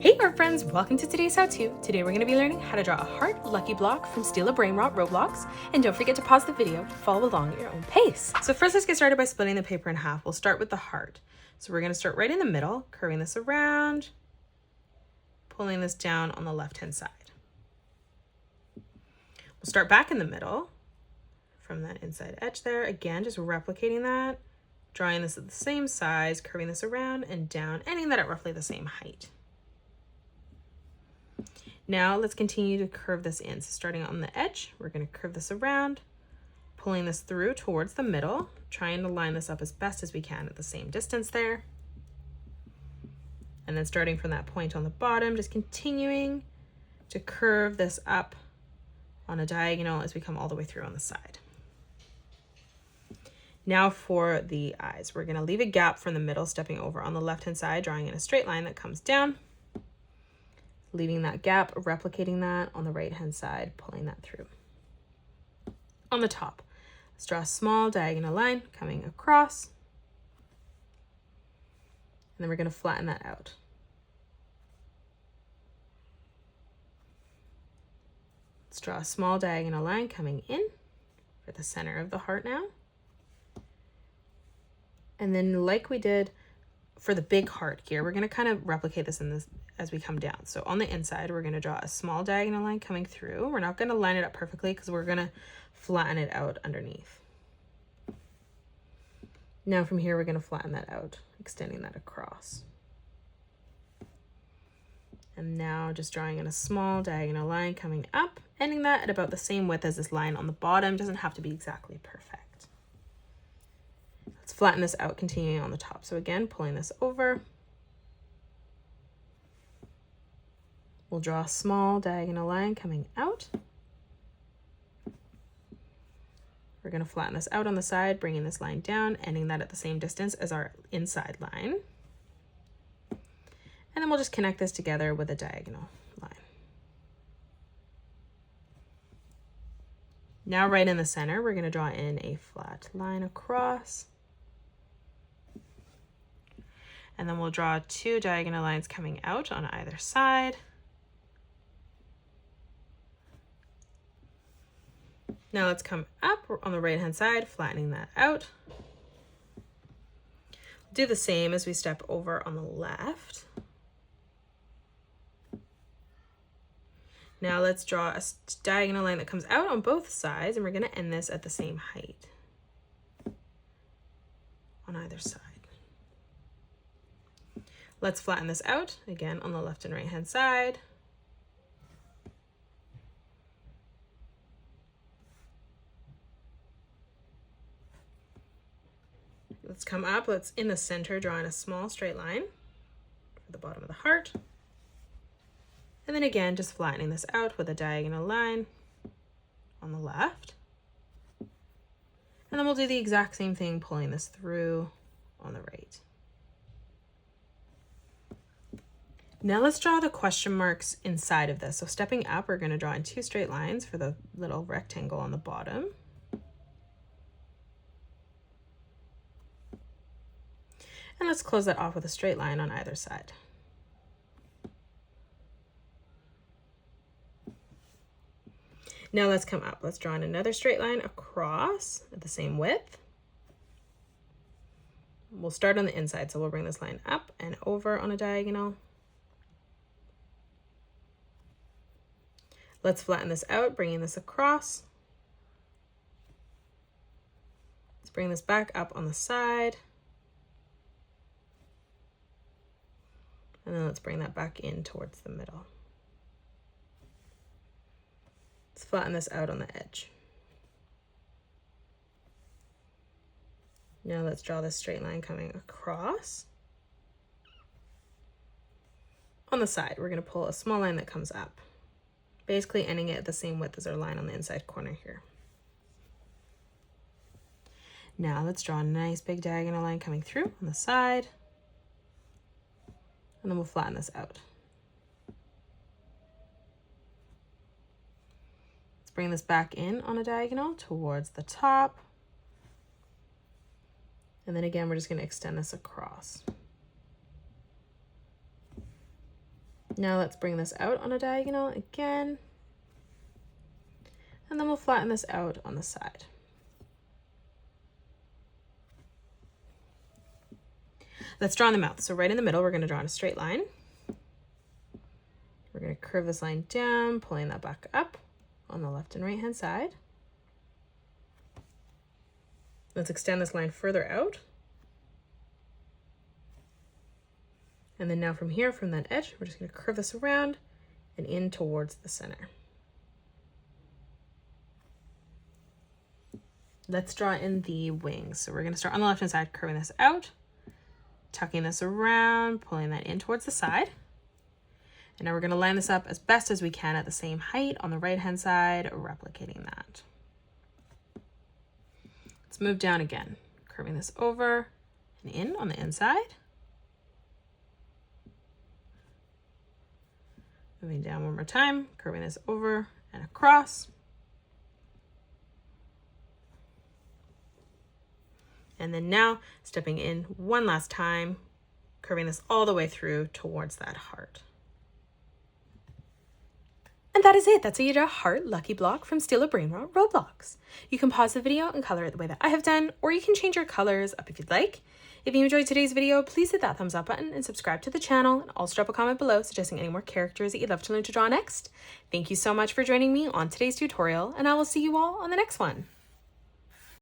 Hey art friends, welcome to today's how-to. Today we're going to be learning how to draw a heart lucky block from Steal a BRAINROT Roblox. And don't forget to pause the video, follow along at your own pace. So first let's get started by splitting the paper in half. We'll start with the heart. So we're going to start right in the middle, curving this around, pulling this down on the left-hand side. We'll start back in the middle from that inside edge there. Again, just replicating that, drawing this at the same size, curving this around and down, ending that at roughly the same height. Now let's continue to curve this in. So starting on the edge, we're going to curve this around, pulling this through towards the middle, trying to line this up as best as we can at the same distance there. And then starting from that point on the bottom, just continuing to curve this up on a diagonal as we come all the way through on the side. Now for the eyes, we're going to leave a gap from the middle, stepping over on the left-hand side, drawing in a straight line that comes down. Leaving that gap, replicating that on the right-hand side, pulling that through. On the top, let's draw a small diagonal line coming across. And then we're going to flatten that out. Let's draw a small diagonal line coming in for the center of the heart now. And then like we did for the big heart here, we're going to kind of replicate this in this as we come down. So on the inside, we're going to draw a small diagonal line coming through. We're not going to line it up perfectly because we're going to flatten it out underneath. Now from here, we're going to flatten that out, extending that across. And now just drawing in a small diagonal line coming up, ending that at about the same width as this line on the bottom. Doesn't have to be exactly perfect. Let's flatten this out, continuing on the top. So again, pulling this over. We'll draw a small diagonal line coming out. We're going to flatten this out on the side, bringing this line down, ending that at the same distance as our inside line. And then we'll just connect this together with a diagonal line. Now right in the center, we're going to draw in a flat line across. And then we'll draw two diagonal lines coming out on either side. Now let's come up on the right-hand side, flattening that out. Do the same as we step over on the left. Now let's draw a diagonal line that comes out on both sides, and we're going to end this at the same height on either side. Let's flatten this out, again, on the left and right-hand side. Let's come up, let's in the center, drawing a small straight line for the bottom of the heart. And then again, just flattening this out with a diagonal line on the left. And then we'll do the exact same thing, pulling this through on the right. Now let's draw the question marks inside of this. So stepping up, we're going to draw in two straight lines for the little rectangle on the bottom. And let's close that off with a straight line on either side. Now let's come up. Let's draw in another straight line across at the same width. We'll start on the inside, so we'll bring this line up and over on a diagonal. Let's flatten this out, bringing this across. Let's bring this back up on the side. And then let's bring that back in towards the middle. Let's flatten this out on the edge. Now let's draw this straight line coming across. On the side, we're going to pull a small line that comes up, basically ending it at the same width as our line on the inside corner here. Now let's draw a nice big diagonal line coming through on the side. And then we'll flatten this out. Let's bring this back in on a diagonal towards the top. And then again, we're just going to extend this across. Now let's bring this out on a diagonal again. And then we'll flatten this out on the side. Let's draw in the mouth. So right in the middle, we're going to draw in a straight line. We're going to curve this line down, pulling that back up on the left and right hand side. Let's extend this line further out. And then now from here, from that edge, we're just going to curve this around and in towards the center. Let's draw in the wings. So we're going to start on the left hand side, curving this out, tucking this around, pulling that in towards the side. And now we're going to line this up as best as we can at the same height on the right hand side, replicating that. Let's move down again, curving this over and in on the inside. Moving down one more time, curving this over and across. And then now stepping in one last time, curving this all the way through towards that heart. And that is it. That's how you draw a heart lucky block from Steal a BRAINROT Roblox. You can pause the video and color it the way that I have done, or you can change your colors up if you'd like. If you enjoyed today's video, please hit that thumbs up button and subscribe to the channel, and also drop a comment below suggesting any more characters that you'd love to learn to draw next. Thank you so much for joining me on today's tutorial, and I will see you all on the next one.